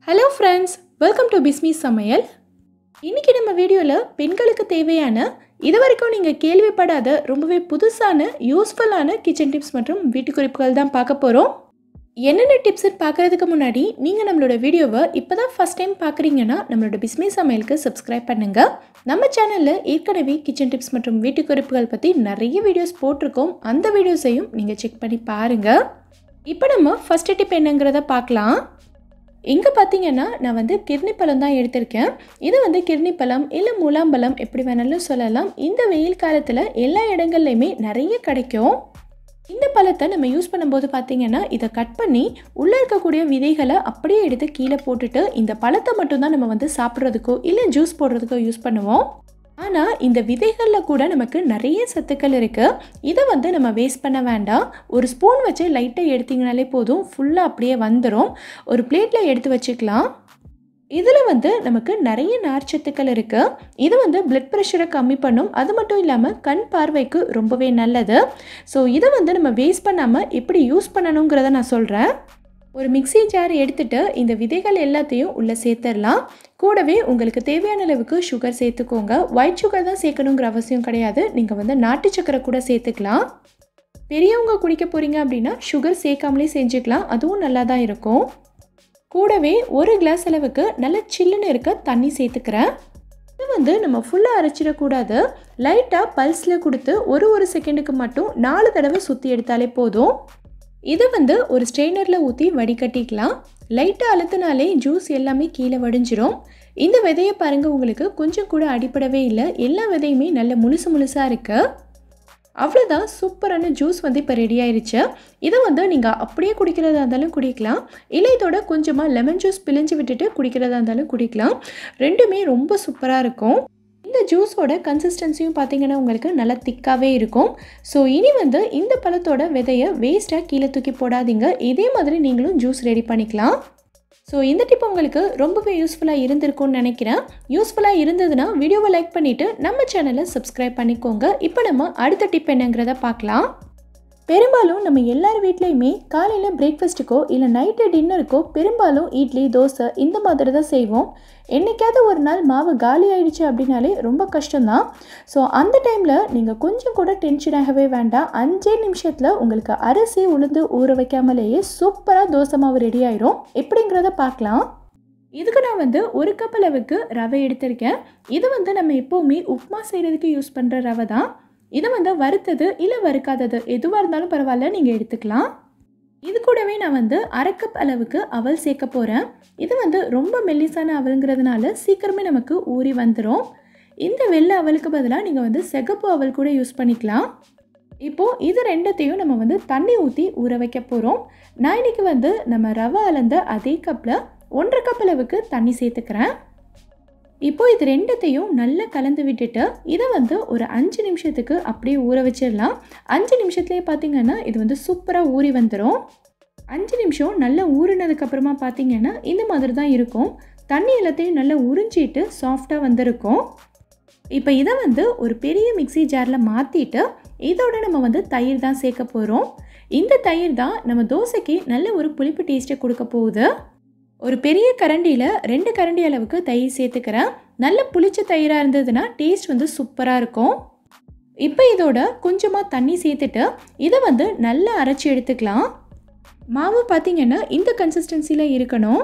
Hello friends, welcome to Bismi Samayal. இன்னைக்கு நம்ம வீடியோல பெண்களுக்கு தேவையான இதுவரைக்கும் நீங்க கேள்விப்படாத ரொம்பவே புதுசான யூஸ்ஃபுல்லான கிச்சன் டிப்ஸ் மற்றும் வீட்டு குறிப்புகள் தான் பார்க்க போறோம். என்னென்ன டிப்ஸ் பார்க்கிறதுக்கு முன்னாடி நீங்க நம்மளோட வீடியோவை இப்போதான் ஃபர்ஸ்ட் டைம் பார்க்குறீங்கன்னா நம்மளோட பிஸ்மி சமையலுக்கு சப்ஸ்கிரைப் பண்ணுங்க. நம்ம சேனல்ல ஏற்கனவே கிச்சன் டிப்ஸ் மற்றும் வீட்டு குறிப்புகள் பத்தி நிறைய வீடியோஸ் போட்டிருக்கோம். அந்த வீடியோஸையும் நீங்க செக் பண்ணி பாருங்க. இப்போ நம்ம ஃபர்ஸ்ட் டிப் என்னங்கறத பார்க்கலாம். இங்கே பார்த்தீங்கன்னா நான் கிர்னி பழம் தான் எடுத்திருக்கேன். இது கிர்னி பழம் இல்லை முலாம்பழம் எப்படி வேணாலும் சொல்லலாம். இந்த வெயில் காலத்தில் எல்லா இடங்கள்லையுமே நிறைய கிடைக்கும். இந்த பழத்தை நம்ம யூஸ் பண்ணும்போது பார்த்தீங்கன்னா இதை கட் பண்ணி உள்ளே இருக்கக்கூடிய விதைகளை அப்படியே எடுத்து கீழே போட்டுட்டு இந்த பழத்தை மட்டும்தான் நம்ம சாப்பிட்றதுக்கோ இல்லை ஜூஸ் போடுறதுக்கோ யூஸ் பண்ணுவோம். ஆனால் இந்த விதைகளில் கூட நமக்கு நிறைய சத்துக்கள் இருக்குது. இதை நம்ம வேஸ்ட் பண்ண வேண்டாம். ஒரு ஸ்பூன் வச்சு லைட்டாக எடுத்திங்கனாலே போதும், ஃபுல்லாக அப்படியே வந்துடும். ஒரு பிளேட்டில் எடுத்து வச்சுக்கலாம். இதில் நமக்கு நிறைய நார்ச்சத்துக்கள் இருக்குது. இது பிளட் ப்ரெஷரை கம்மி பண்ணும். அது மட்டும் இல்லாமல் கண் பார்வைக்கு ரொம்பவே நல்லது. ஸோ இதை நம்ம வேஸ்ட் பண்ணாமல் எப்படி யூஸ் பண்ணணுங்கிறத நான் சொல்கிறேன். ஒரு மிக்ஸி ஜார் எடுத்துகிட்டு இந்த விதைகள் எல்லாத்தையும் உள்ளே சேர்த்துடலாம். கூடவே உங்களுக்கு தேவையான அளவுக்கு சுகர் சேர்த்துக்கோங்க. ஒயிட் சுகர் தான் சேர்க்கணுங்கிற அவசியம் கிடையாது. நீங்கள் நாட்டு சக்கரை கூட சேர்த்துக்கலாம். பெரியவங்க குடிக்க போகிறீங்க அப்படின்னா சுகர் சேர்க்காமலே செஞ்சுக்கலாம். அதுவும் நல்லா தான் இருக்கும். கூடவே ஒரு கிளாஸ் அளவுக்கு நல்ல சில்லுன்னு இருக்க தண்ணி சேர்த்துக்கிறேன். இது நம்ம ஃபுல்லாக அரைச்சிடக்கூடாது. லைட்டாக பல்ஸில் கொடுத்து ஒரு செகண்டுக்கு மட்டும் 4 தடவை சுற்றி எடுத்தாலே போதும். இதை ஒரு ஸ்ட்ரெயினரில் ஊற்றி வடிகட்டிக்கலாம். லைட்டாக அழுத்தினாலே ஜூஸ் எல்லாமே கீழே வடிஞ்சிரும். இந்த விதையை பாருங்கள், உங்களுக்கு கொஞ்சம் கூட அடிப்படவே இல்லை. எல்லா விதையுமே நல்ல முழுசாக இருக்குது. அவ்வளோதான், சூப்பரான ஜூஸ் இப்போ ரெடி ஆயிடுச்சு. இதை நீங்கள் அப்படியே குடிக்கிறதா இருந்தாலும் குடிக்கலாம், இல்லை இதோட கொஞ்சமாக லெமன் ஜூஸ் பிழிஞ்சு விட்டுட்டு குடிக்கிறதா இருந்தாலும் குடிக்கலாம். ரெண்டுமே ரொம்ப சூப்பராக இருக்கும். இந்த ஜூஸோட கன்சிஸ்டன்சியும் பார்த்தீங்கன்னா உங்களுக்கு நல்லா திக்காகவே இருக்கும். ஸோ இனி இந்த பழத்தோட விதையை வேஸ்ட்டாக கீழே தூக்கி போடாதீங்க. இதே மாதிரி நீங்களும் ஜூஸ் ரெடி பண்ணிக்கலாம். ஸோ இந்த டிப் உங்களுக்கு ரொம்பவே யூஸ்ஃபுல்லாக இருந்திருக்கும்னு நினைக்கிறேன். யூஸ்ஃபுல்லாக இருந்ததுன்னா வீடியோவை லைக் பண்ணிவிட்டு நம்ம சேனலை சப்ஸ்கிரைப் பண்ணிக்கோங்க. இப்போ நம்ம அடுத்த டிப் என்னங்கிறத பார்க்கலாம். பெரும்பாலும் நம்ம எல்லார் வீட்லேயுமே காலையில் பிரேக்ஃபாஸ்ட்டுக்கோ இல்லை நைட்டு டின்னருக்கோ பெரும்பாலும் இட்லி தோசை இந்த மாதிரி தான் செய்வோம். என்றைக்காவது ஒரு நாள் மாவு காலி ஆயிடுச்சு அப்படின்னாலே ரொம்ப கஷ்டம்தான். ஸோ அந்த டைமில் நீங்கள் கொஞ்சம் கூட டென்ஷன் ஆகவே வேண்டாம். 5 நிமிஷத்தில் உங்களுக்கு அரிசி உளுந்து ஊற வைக்காமலேயே சூப்பராக தோசை மாவு ரெடி ஆயிரும். எப்படிங்கிறத பார்க்கலாம். இதுக்கு நான் 1 கப் அளவுக்கு ரவை எடுத்திருக்கேன். இது நம்ம எப்போவுமே உப்புமா செய்கிறதுக்கு யூஸ் பண்ணுற ரவை தான். இதை வறுத்தது இல்லை வறுக்காதது எதுவாக இருந்தாலும் பரவாயில்ல, நீங்கள் எடுத்துக்கலாம். இது கூடவே நான் 1/2 கப் அளவுக்கு அவல் சேர்க்க போகிறேன். இது ரொம்ப மெல்லிசான அவலுங்கிறதுனால சீக்கிரமே நமக்கு ஊறி வந்துடும். இந்த வெள்ளை அவலுக்கு பதிலாக நீங்கள் சிகப்பு அவல் கூட யூஸ் பண்ணிக்கலாம். இப்போது இது ரெண்டத்தையும் நம்ம தண்ணி ஊற்றி ஊற வைக்க போகிறோம். நான் இன்றைக்கி நம்ம ரவை அளந்த அதே கப்பில் 1/2 கப் அளவுக்கு தண்ணி சேர்த்துக்கிறேன். இப்போது இது ரெண்டத்தையும் நல்லா கலந்து விட்டுட்டு இதை ஒரு 5 நிமிஷத்துக்கு அப்படியே ஊற வச்சிடலாம். 5 நிமிஷத்துலேயே பார்த்திங்கன்னா இது சூப்பராக ஊறி வந்துடும். 5 நிமிஷம் நல்லா ஊறினதுக்கப்புறமா பார்த்திங்கன்னா இந்த மாதிரி தான் இருக்கும். தண்ணி எல்லாத்தையும் நல்லா உறிஞ்சிட்டு சாஃப்டாக வந்திருக்கும். இப்போ இதை ஒரு பெரிய மிக்ஸி ஜாரில் மாற்றிட்டு இதோட நம்ம தயிர் தான் சேர்க்க போகிறோம். இந்த தயிர் தான் நம்ம தோசைக்கு நல்ல ஒரு புளிப்பு டேஸ்ட்டை கொடுக்க போகுது. ஒரு பெரிய கரண்டியில் 2 கரண்டி அளவுக்கு தயிர் சேர்த்துக்கிறேன். நல்ல புளிச்ச தயிராக இருந்ததுன்னா டேஸ்ட் சூப்பராக இருக்கும். இப்போ இதோட கொஞ்சமாக தண்ணி சேர்த்துட்டு இதை நல்லா அரைச்சி எடுத்துக்கலாம். மாவு பார்த்திங்கன்னா இந்த கன்சிஸ்டன்சியில் இருக்கணும்.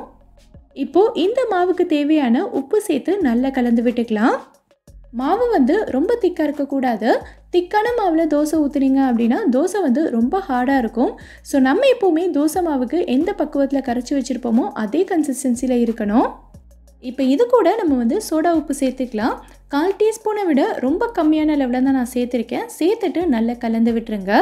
இப்போது இந்த மாவுக்கு தேவையான உப்பு சேர்த்து நல்லா கலந்து விட்டுக்கலாம். மாவு ரொம்ப திக்காக இருக்கக்கூடாது. திக்கான மாவில் தோசை ஊற்றுனீங்க அப்படின்னா தோசை ரொம்ப ஹார்டாக இருக்கும். ஸோ நம்ம எப்போவுமே தோசை மாவுக்கு எந்த பக்குவத்தில் கரைச்சி வச்சுருப்போமோ அதே கன்சிஸ்டன்சியில் இருக்கணும். இப்போ இது கூட நம்ம சோடா உப்பு சேர்த்துக்கலாம். 1/4 டீஸ்பூனை விட ரொம்ப கம்மியான லெவலில் தான் நான் சேர்த்துருக்கேன். சேர்த்துட்டு நல்லா கலந்து விட்டுருங்க.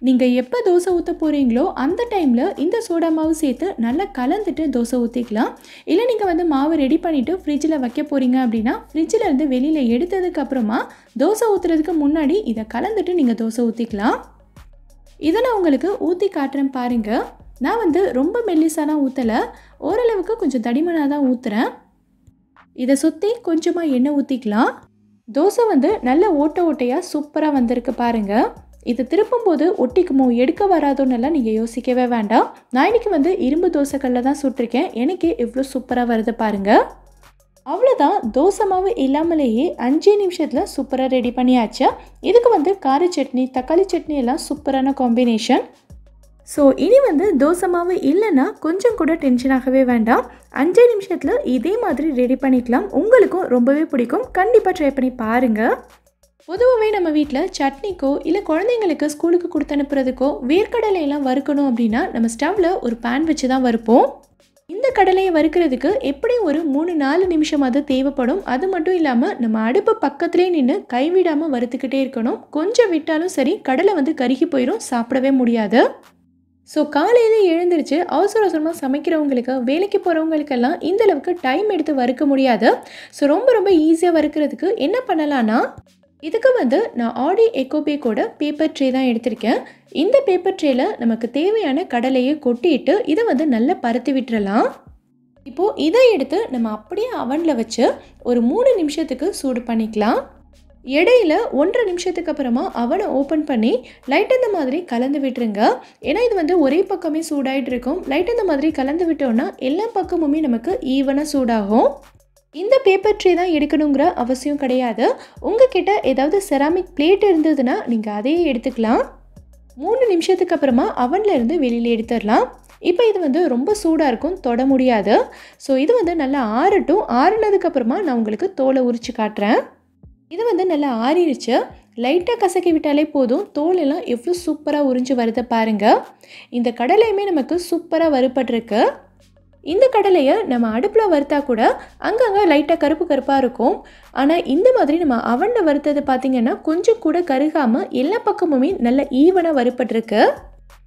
நீங்கள் எப்போ தோசை ஊற்ற போகிறீங்களோ அந்த டைமில் இந்த சோடா மாவு சேர்த்து நல்லா கலந்துட்டு தோசை ஊற்றிக்கலாம். இல்லை நீங்கள் மாவு ரெடி பண்ணிவிட்டு ஃப்ரிட்ஜில் வைக்க போகிறீங்க அப்படின்னா ஃப்ரிட்ஜில் இருந்து வெளியில் எடுத்ததுக்கப்புறமா தோசை ஊற்றுறதுக்கு முன்னாடி இதை கலந்துட்டு நீங்கள் தோசை ஊற்றிக்கலாம். இதை நான் உங்களுக்கு ஊற்றி காட்டுறேன் பாருங்கள். நான் ரொம்ப மெல்லிசானா ஊற்றலை, ஓரளவுக்கு கொஞ்சம் தடிமனாக தான் ஊற்றுறேன். இதை சுற்றி கொஞ்சமாக எண்ணெய் ஊற்றிக்கலாம். தோசை நல்ல ஓட்டையாக சூப்பராக வந்திருக்கு பாருங்கள். இது திருப்பும்போது ஒட்டிக்குமோ எடுக்க வராதோன்னெல்லாம் நீங்கள் யோசிக்கவே வேண்டாம். நான் இன்றைக்கி வந்து இரும்பு தோசைக்கல்லில் தான் சுட்டிருக்கேன். எனக்கு எவ்வளோ சூப்பராக வருது பாருங்கள். அவ்வளோதான், தோசை மாவு இல்லாமலேயே 5 நிமிஷத்தில் சூப்பராக ரெடி பண்ணியாச்சு. இதுக்கு வந்து கார சட்னி, தக்காளி சட்னி எல்லாம் சூப்பரான காம்பினேஷன். ஸோ இனி வந்து தோசை மாவு இல்லைன்னா கொஞ்சம் கூட டென்ஷன் ஆகவே வேண்டாம். 5 நிமிஷத்தில் இதே மாதிரி ரெடி பண்ணிக்கலாம். உங்களுக்கும் ரொம்பவே பிடிக்கும். கண்டிப்பாக ட்ரை பண்ணி பாருங்கள். பொதுவாகவே நம்ம வீட்டில் சட்னிக்கோ இல்லை குழந்தைங்களுக்கு ஸ்கூலுக்கு கொடுத்து அனுப்புறதுக்கோ வேர்க்கடலையெல்லாம் வறுக்கணும் அப்படின்னா நம்ம ஸ்டவ்வில் ஒரு பேன் வச்சு தான் வறுப்போம். இந்த கடலையை வறுக்கிறதுக்கு எப்படியும் ஒரு 3-4 நிமிஷம் அது தேவைப்படும். அது மட்டும் இல்லாமல் நம்ம அடுப்பு பக்கத்துலேயே நின்று கைவிடாமல் வறுத்துக்கிட்டே இருக்கணும். கொஞ்சம் விட்டாலும் சரி கடலை வந்து கருகி போயிடும், சாப்பிடவே முடியாது. ஸோ காலையில் எழுந்திரிச்சு அவசரமாக சமைக்கிறவங்களுக்கு, வேலைக்கு போகிறவங்களுக்கெல்லாம் இந்தளவுக்கு டைம் எடுத்து வறுக்க முடியாது. ஸோ ரொம்ப ஈஸியாக வறுக்கிறதுக்கு என்ன பண்ணலான்னா, இதுக்கு வந்து நான் ஆடி எக்கோபேக்கோட பேப்பர் ட்ரே தான் எடுத்திருக்கேன். இந்த பேப்பர் ட்ரேயில் நமக்கு தேவையான கடலையை கொட்டிட்டு இதை வந்து நல்லா பருத்தி விட்டுறலாம். இப்போது இதை எடுத்து நம்ம அப்படியே அவனில் வச்சு ஒரு 3 நிமிஷத்துக்கு சூடு பண்ணிக்கலாம். இடையில 1.5 நிமிஷத்துக்கு அப்புறமா அவனை ஓப்பன் பண்ணி லைட்டாக இந்த மாதிரி கலந்து விட்டுருங்க. ஏன்னா இது வந்து ஒரே பக்கமே சூடாகிட்டு இருக்கும். லைட்டாக இந்த மாதிரி கலந்து விட்டோன்னா எல்லா பக்கமுமே நமக்கு ஈவனாக சூடாகும். இந்த பேப்பர் ட்ரே தான் எடுக்கணுங்கிற அவசியம் கிடையாது. உங்ககிட்ட ஏதாவது செராமிக் பிளேட் இருந்ததுன்னா நீங்கள் அதையே எடுத்துக்கலாம். 3 நிமிஷத்துக்கு அப்புறமா அவனில் இருந்து வெளியில் எடுத்துடலாம். இப்போ இது வந்து ரொம்ப சூடாக இருக்கும், தொட முடியாது. ஸோ இது வந்து நல்லா ஆறட்டும். ஆறுனதுக்கப்புறமா நான் உங்களுக்கு தோலை உரித்து காட்டுறேன். இது வந்து நல்லா ஆறிடுச்சு. லைட்டாக கசக்கி விட்டாலே போதும். தோலெல்லாம் எவ்வளோ சூப்பராக உறிஞ்சு வருது பாருங்கள். இந்த கடலையுமே நமக்கு சூப்பராக வறுபட்டிருக்கு. இந்த கடலையை நம்ம அடுப்பில் வறுத்தா கூட அங்கங்கே லைட்டாக கருப்பாக இருக்கும். ஆனால் இந்த மாதிரி நம்ம அவனில் வறுத்தது பார்த்திங்கன்னா கொஞ்சம் கூட கருகாமல் எல்லா பக்கமுமே நல்ல ஈவனாக வறுபட்டிருக்கு.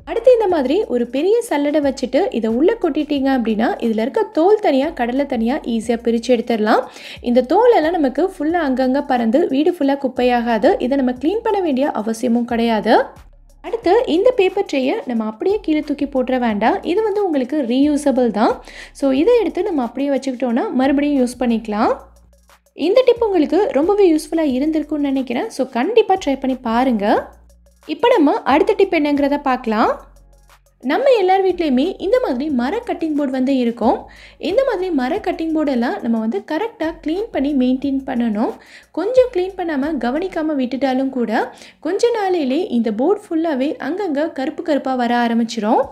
அடுத்து இந்த மாதிரி ஒரு பெரிய சல்லடை வச்சுட்டு இதை உள்ளே கொட்டிட்டீங்க அப்படின்னா இதில் இருக்க தோல் தனியாக கடலை தனியாக ஈஸியாக பிரித்து எடுத்துடலாம். இந்த தோலெல்லாம் நமக்கு ஃபுல்லாக அங்கங்கே பறந்து வீடு ஃபுல்லாக குப்பையாகாது. இதை நம்ம க்ளீன் பண்ண வேண்டிய அவசியமும் கிடையாது. அடுத்து இந்த பேப்பர் ட்ரேயை நம்ம அப்படியே கீழே தூக்கி போட்டுற வேண்டாம். இது வந்து உங்களுக்கு ரீயூசபிள் தான். ஸோ இதை எடுத்து நம்ம அப்படியே வச்சுக்கிட்டோன்னா மறுபடியும் யூஸ் பண்ணிக்கலாம். இந்த டிப் உங்களுக்கு ரொம்பவே யூஸ்ஃபுல்லாக இருந்திருக்குன்னு நினைக்கிறேன். ஸோ கண்டிப்பாக ட்ரை பண்ணி பாருங்கள். இப்போ நம்ம அடுத்த டிப் என்னங்கிறத பார்க்கலாம். நம்ம எல்லார் வீட்லேயுமே இந்த மாதிரி மர கட்டிங் போர்டு வந்து இருக்கும். இந்த மாதிரி மர கட்டிங் போர்டெல்லாம் நம்ம வந்து கரெக்டாக க்ளீன் பண்ணி மெயின்டைன் பண்ணணும். கொஞ்சம் க்ளீன் பண்ணாமல் கவனிக்காமல் விட்டுட்டாலும் கூட கொஞ்ச நாளையிலே இந்த போர்டு ஃபுல்லாகவே அங்கங்கே கருப்பாக வர ஆரம்பிச்சிடும்.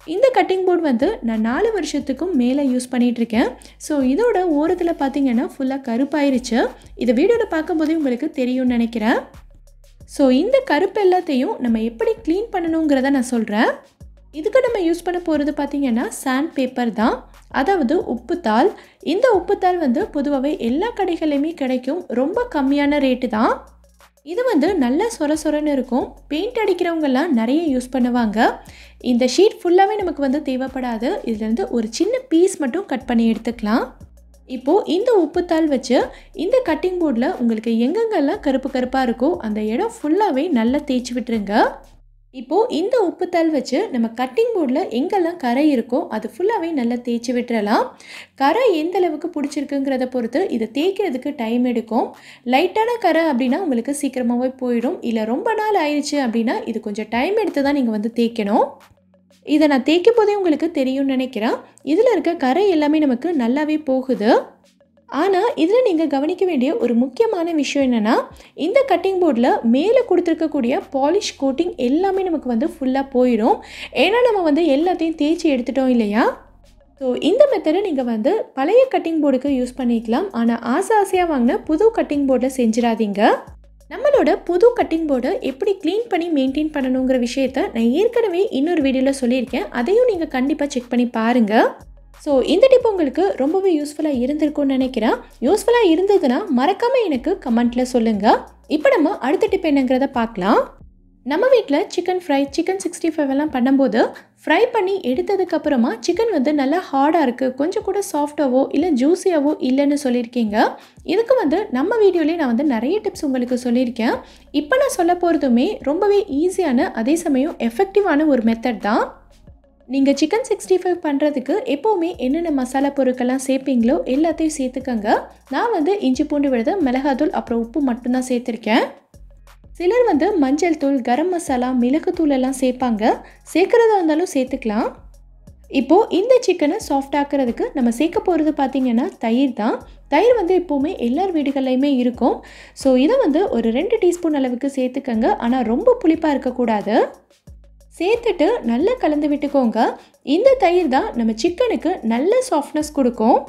இந்த கட்டிங் போர்டு வந்து நான் 4 வருஷத்துக்கும் மேலே யூஸ் பண்ணிகிட்ருக்கேன். ஸோ இதோட ஓரத்தில் பார்த்திங்கன்னா ஃபுல்லாக கருப்பாயிருச்சு. இதை வீடியோவில் பார்க்கும்போதே உங்களுக்கு தெரியும்னு நினைக்கிறேன். ஸோ இந்த கருப்பு எல்லாத்தையும் நம்ம எப்படி க்ளீன் பண்ணணுங்கிறத நான் சொல்கிறேன். இதுக்கு நம்ம யூஸ் பண்ண போகிறது பார்த்திங்கன்னா சாண்ட் பேப்பர் தான், அதாவது உப்புத்தாள். இந்த உப்புத்தாள் வந்து பொதுவாகவே எல்லா கடைகளையுமே கிடைக்கும். ரொம்ப கம்மியான ரேட்டு தான். இது வந்து நல்லா சொரன்னு இருக்கும். பெயிண்ட் அடிக்கிறவங்கெல்லாம் நிறைய யூஸ் பண்ணுவாங்க. இந்த ஷீட் ஃபுல்லாகவே நமக்கு வந்து தேவைப்படாது. இதுலேருந்து ஒரு சின்ன பீஸ் மட்டும் கட் பண்ணி எடுத்துக்கலாம். இப்போது இந்த உப்புத்தாள் வச்சு இந்த கட்டிங் போர்டில் உங்களுக்கு எங்கெங்கெல்லாம் கருப்பாக இருக்கோ அந்த இடம் ஃபுல்லாகவே நல்லா தேய்ச்சி விட்டுருங்க. இப்போது இந்த உப்புத்தாள் வச்சு நம்ம கட்டிங் போர்டில் எங்கெல்லாம் கரை இருக்கோ அது ஃபுல்லாகவே நல்லா தேய்ச்சி விட்டுறலாம். கரை எந்த அளவுக்கு பிடிச்சிருக்குங்கிறத பொறுத்து இதை தேய்க்கிறதுக்கு டைம் எடுக்கும். லைட்டான கரை அப்படின்னா உங்களுக்கு சீக்கிரமாகவே போயிடும். இல்லை ரொம்ப நாள் ஆயிடுச்சு அப்படின்னா இது கொஞ்சம் டைம் எடுத்து தான் நீங்கள் வந்து தேய்க்கணும். இதை நான் தேய்க்கும் போதே உங்களுக்கு தெரியும்னு நினைக்கிறேன். இதில் இருக்க கரை எல்லாமே நமக்கு நல்லாவே போகுது. ஆனால் இதில் நீங்கள் கவனிக்க வேண்டிய ஒரு முக்கியமான விஷயம் என்னென்னா, இந்த கட்டிங் போர்டில் மேலே கொடுத்துருக்கக்கூடிய பாலிஷ் கோட்டிங் எல்லாமே நமக்கு வந்து ஃபுல்லாக போயிடும். ஏன்னா நம்ம வந்து எல்லாத்தையும் தேய்ச்சி எடுத்துட்டோம் இல்லையா. ஸோ இந்த மெத்தடை நீங்கள் வந்து பழைய கட்டிங் போர்டுக்கு யூஸ் பண்ணிக்கலாம். ஆனால் ஆசையாக வாங்கின புது கட்டிங் போர்டில் செஞ்சிடாதீங்க. நம்மளோட புது கட்டிங் போர்டை எப்படி க்ளீன் பண்ணி மெயின்டைன் பண்ணணுங்கிற விஷயத்த நான் ஏற்கனவே இன்னொரு வீடியோவில் சொல்லியிருக்கேன். அதையும் நீங்கள் கண்டிப்பாக செக் பண்ணி பாருங்கள். ஸோ இந்த டிப் உங்களுக்கு ரொம்பவே யூஸ்ஃபுல்லாக இருந்திருக்கும்னு நினைக்கிறேன். யூஸ்ஃபுல்லாக இருந்ததுன்னா மறக்காமல் எனக்கு கமெண்ட்டில் சொல்லுங்கள். இப்போ நம்ம அடுத்த டிப் என்னங்கிறத பார்க்கலாம். நம்ம வீட்டில் சிக்கன் ஃப்ரை, சிக்கன் 65 எல்லாம் பண்ணும்போது ஃப்ரை பண்ணி எடுத்ததுக்கப்புறமா சிக்கன் வந்து நல்லா ஹார்டாக இருக்குது, கொஞ்சம் கூட சாஃப்டாகவோ இல்லை ஜூஸியாகவோ இல்லைன்னு சொல்லியிருக்கீங்க. இதுக்கு வந்து நம்ம வீடியோலேயே நான் வந்து நிறைய டிப்ஸ் உங்களுக்கு சொல்லியிருக்கேன். இப்போ நான் சொல்ல போகிறதுமே ரொம்பவே ஈஸியான அதே சமயம் எஃபெக்டிவான ஒரு மெத்தட் தான். நீங்கள் சிக்கன் 65 பண்ணுறதுக்கு எப்போவுமே என்னென்ன மசாலா பொருட்கள்லாம் சேர்ப்பீங்களோ எல்லாத்தையும் சேர்த்துக்கங்க. நான் வந்து இஞ்சி பூண்டு விழுது, மிளகாத்தூள், அப்புறம் உப்பு மட்டும்தான் சேர்த்துருக்கேன். சிலர் வந்து மஞ்சள் தூள், கரம் மசாலா, மிளகுத்தூள் எல்லாம் சேர்ப்பாங்க. சேர்க்குறதா இருந்தாலும் சேர்த்துக்கலாம். இப்போது இந்த சிக்கனை சாஃப்ட் ஆக்கிறதுக்கு நம்ம சேர்க்க போகிறது பார்த்திங்கன்னா தயிர் தான். தயிர் வந்து எப்போவுமே எல்லார் வீடுகள்லையுமே இருக்கும். ஸோ இதை வந்து ஒரு 2 டீஸ்பூன் அளவுக்கு சேர்த்துக்கங்க. ஆனால் ரொம்ப புளிப்பாக இருக்கக்கூடாது. சேர்த்துட்டு நல்லா கலந்து விட்டுக்கோங்க. இந்த தயிர் தான் நம்ம சிக்கனுக்கு நல்ல சாஃப்ட்னஸ் கொடுக்கும்.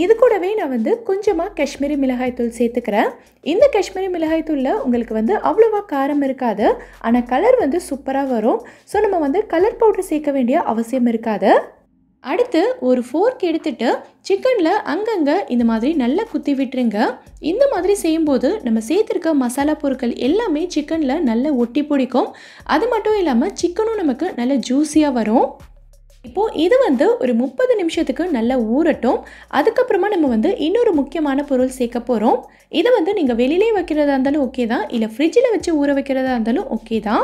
இது கூடவே நான் வந்து கொஞ்சமாக காஷ்மீரி மிளகாய்த்தூள் சேர்த்துக்கிறேன். இந்த காஷ்மீரி மிளகாய்த்தூளில் உங்களுக்கு வந்து அவ்வளோவா காரம் இருக்காது. ஆனால் கலர் வந்து சூப்பராக வரும். ஸோ நம்ம வந்து கலர் பவுடர் சேர்க்க வேண்டிய அவசியம் இருக்காது. அடுத்து ஒரு ஃபோர்க் எடுத்துட்டு சிக்கனில் அங்கங்கே இந்த மாதிரி நல்லா குத்தி விட்டுருங்க. இந்த மாதிரி செய்யும்போது நம்ம சேர்த்துருக்க மசாலா பொருட்கள் எல்லாமே சிக்கனில் நல்லா ஒட்டி பிடிக்கும். அது மட்டும் இல்லாமல் சிக்கனும் நமக்கு நல்ல ஜூஸியாக வரும். இப்போது இது வந்து ஒரு 30 நிமிஷத்துக்கு நல்லா ஊறட்டும். அதுக்கப்புறமா நம்ம வந்து இன்னொரு முக்கியமான பொருள் சேர்க்க போகிறோம். இதை வந்து நீங்கள் வெளியிலே வைக்கிறதா இருந்தாலும் ஓகே தான், இல்லை ஃப்ரிட்ஜில் வச்சு ஊற வைக்கிறதா இருந்தாலும் ஓகே தான்.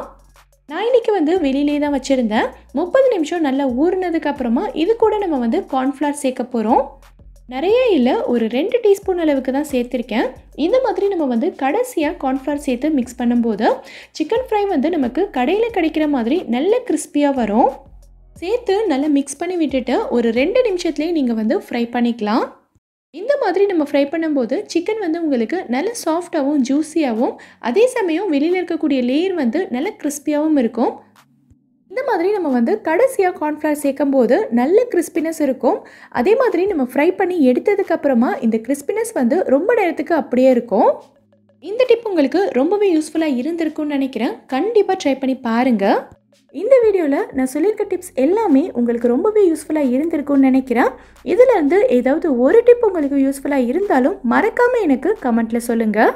நான் இன்றைக்கி வந்து வெளியிலே தான் வச்சுருந்தேன். 30 நிமிஷம் நல்லா ஊறினதுக்கப்புறமா இது கூட நம்ம வந்து கார்ன்ஃப்ளவர் சேர்க்க போகிறோம். நிறைய இல்லை, ஒரு 2 டீஸ்பூன் அளவுக்கு தான் சேர்த்துருக்கேன். இந்த மாதிரி நம்ம வந்து கடைசியாக கார்ன்ஃப்ளவர் சேர்த்து மிக்ஸ் பண்ணும்போது சிக்கன் ஃப்ரை வந்து நமக்கு கடையில் கிடைக்கிற மாதிரி நல்ல கிறிஸ்பியாக வரும். சேர்த்து நல்லா மிக்ஸ் பண்ணி விட்டுட்டு ஒரு 2 நிமிஷத்துலேயே நீங்கள் வந்து ஃப்ரை பண்ணிக்கலாம். இந்த மாதிரி நம்ம ஃப்ரை பண்ணும்போது சிக்கன் வந்து உங்களுக்கு நல்ல சாஃப்டாகவும் ஜூஸியாகவும், அதே சமயம் வெளியில் இருக்கக்கூடிய லேயர் வந்து நல்ல கிறிஸ்பியாகவும் இருக்கும். இந்த மாதிரி நம்ம வந்து கடைசியாக கார்ன்ஃப்ளவர் சேர்க்கும் போது நல்ல கிறிஸ்பினஸ் இருக்கும். அதே மாதிரி நம்ம ஃப்ரை பண்ணி எடுத்ததுக்கப்புறமா இந்த கிறிஸ்பினஸ் வந்து ரொம்ப நேரத்துக்கு அப்படியே இருக்கும். இந்த டிப் உங்களுக்கு ரொம்பவே யூஸ்ஃபுல்லாக இருந்திருக்கும்னு நினைக்கிறேன். கண்டிப்பாக ட்ரை பண்ணி பாருங்கள். இந்த வீடியோவில் நான் சொல்லியிருக்க டிப்ஸ் எல்லாமே உங்களுக்கு ரொம்பவே யூஸ்ஃபுல்லாக இருந்திருக்கும்னு நினைக்கிறேன். இதிலேருந்து ஏதாவது ஒரு டிப் உங்களுக்கு யூஸ்ஃபுல்லாக இருந்தாலும் மறக்காமல் எனக்கு கமெண்ட்டில் சொல்லுங்கள்.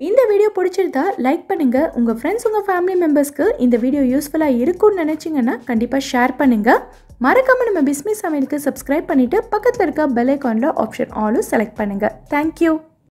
இந்த வீடியோ பிடிச்சிருந்தா லைக் பண்ணுங்கள். உங்கள் ஃப்ரெண்ட்ஸ், உங்கள் ஃபேமிலி மெம்பர்ஸ்க்கு இந்த வீடியோ யூஸ்ஃபுல்லாக இருக்கும்னு நினச்சிங்கன்னா கண்டிப்பாக ஷேர் பண்ணுங்கள். மறக்காமல் நம்ம பிஸ்மி சமையலுக்கு சப்ஸ்கிரைப் பண்ணிவிட்டு பக்கத்தில் இருக்க பெல் ஐக்கானில் ஆப்ஷன் ஆலும் செலக்ட் பண்ணுங்கள். தேங்க்யூ.